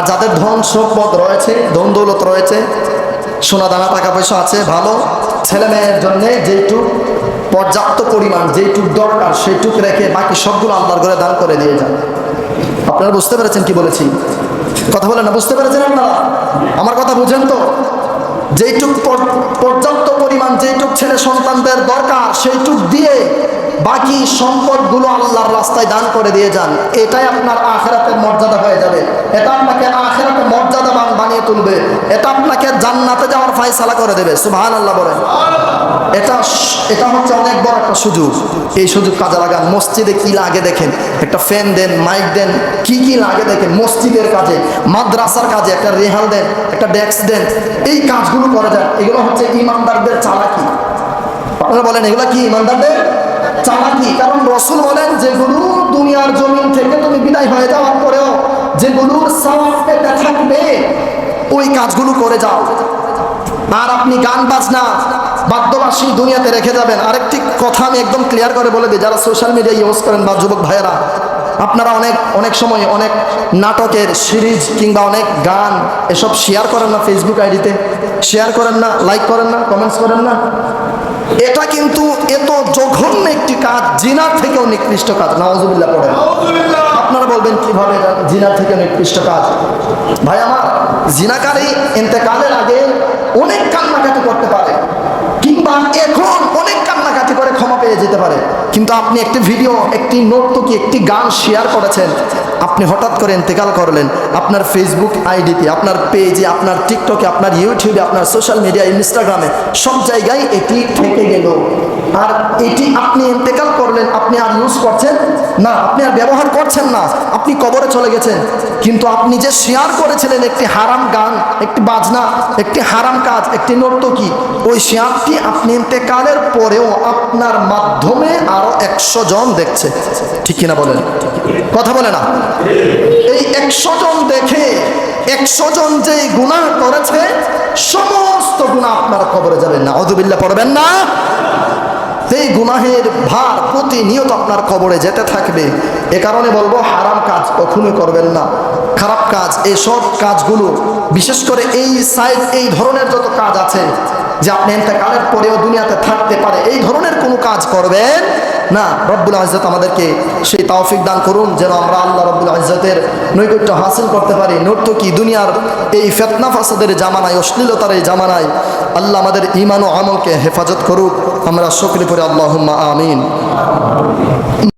যাদের ধন সম্পদ রয়েছে, ধন দৌলত রয়েছে, সোনা দানা টাকা পয়সা আছে, ভালো ছেলে মেয়ের জন্য যেইটুক পর্যাপ্ত পরিমাণ যেইটুক দরকার সেইটুক রেখে বাকি সবগুলো আল্লাহর ঘরে দান করে দিয়ে যান। আপনারা বুঝতে পেরেছেন কি বলেছি? কথা বলেন না, বুঝতে পেরেছেন আপনারা? আমার কথা বুঝেন তো? যেইটুক পর্যাপ্ত পরিমাণ যেইটুক ছেলে সন্তানদের দরকার সেইটুক দিয়ে বাকি সম্পদগুলো আল্লাহর রাস্তায় দান করে দিয়ে যান। এটাই আপনার আখিরাতের মর্যাদা হয়ে যাবে। এটা আপনাকে আখিরাতে মর্যাদাবান বানিয়ে তুলবে। এটা আপনাকে জান্নাতে যাওয়ার ফয়সালা করে দেবে। সুবহানাল্লাহ বলেন। এটা হচ্ছে অনেক বড় একটা সুযোগ। এই সুযোগ কাজে লাগান। মসজিদে কি লাগে দেখেন, একটা ফ্যান দেন, মাইক দেন, কি কি লাগে দেখেন। মসজিদের কাজে, মাদ্রাসার কাজে একটা রেহাল দেন, একটা ডেস্ক দেন, এই কাজগুলো করে যান। এগুলো হচ্ছে ইমানদারদের চালাকি। আপনারা বলেন এগুলো কি ইমানদারদের চালাকি? কারণ রাসূল বলেন যেগুলো দুনিয়ার জমিন থেকে তুমি বিদায় হয়ে যাওয়ার পরেও যেগুলোর সওয়াব পেতে থাকবে ওই কাজগুলো করে যাও। আর আপনি গান বাজনা বাদ্যবাসী দুনিয়াতে রেখে যাবেন। আরেকটি কথা আমি একদম ক্লিয়ার করে বলে দিই, যারা সোশ্যাল মিডিয়া ইউজ করেন বা যুবক ভাইয়েরা, আপনারা অনেক সময় অনেক নাটকের সিরিজ কিংবা অনেক গান এসব শেয়ার করেন না, ফেসবুক আইডিতে শেয়ার করেন না, লাইক করেন না, কমেন্টস করেন না। এটা কিন্তু এত জঘন্য একটি কাজ, জিনার থেকেও নিকৃষ্ট কাজ। নাউজুবিল্লাহ পড়েন। আপনারা বলবেন কিভাবে জিনার থেকে নিকৃষ্ট কাজ? ভাই আমার, জিনাকারী ইন্তেকালের আগে অনেক কান্নাকাটি করতে পারে, কিংবা এখন অনেক কান্নাকাটি করে ক্ষমা পেয়ে যেতে পারে, কিন্তু আপনি একটি ভিডিও, একটি নর্তকী, একটি গান শেয়ার করেছেন, আপনি হঠাৎ করে ইন্তেকাল করলেন, আপনার ফেসবুক আইডিতে, আপনার পেজে, আপনার টিকটকে, আপনার ইউটিউবে, আপনার সোশ্যাল মিডিয়া, ইনস্টাগ্রামে, সব জায়গায় এটি থেকে গেল। আর এটি আপনি ইন্তেকাল করলেন, আপনি আর ইউজ করছেন না, আপনি আর ব্যবহার করছেন না, আপনি কবরে চলে গেছেন। কিন্তু আপনি যে শেয়ার করেছিলেন একটি হারাম গান, একটি বাজনা, একটি হারাম কাজ, একটি নর্তকী, ওই শেয়ারটি আপনি ইন্তেকালের পরেও আপনার মাধ্যমে আরো 100 জন দেখছে। ঠিক কিনা বলেন? কথা বলে না? এই 100 জন দেখে 100 জন যে গুনাহ করেছে সমস্ত গুনাহ আপনারা কবরে যাবেন না। আউযুবিল্লাহ পড়বেন না? এই গুনাহের ভার প্রতিনিয়ত আপনার কবরে যেতে থাকবে। এ কারণে বলবো হারাম কাজ কখনোই করবেন না। খারাপ কাজ, এইসব কাজগুলো, বিশেষ করে এই ধরনের যত কাজ আছে যে আপনি ইন্তেকালের পরেও দুনিয়াতে থাকতে পারে, এই ধরনের কোনো কাজ করবেন না। রব্বুল ইজ্জত আমাদেরকে সেই তৌফিক দান করুন যেন আমরা আল্লাহ রব্বুল ইজ্জতের নৈকট্য হাসিল করতে পারি। নর্তকী দুনিয়ার এই ফিতনা ফাসাদের জামানায়, অশ্লীলতার এই জামানায় আল্লাহ আমাদের ঈমান ও আমলকে হেফাজত করুক। আমরা সকলে পড়ে আল্লাহুম্মা আমিন।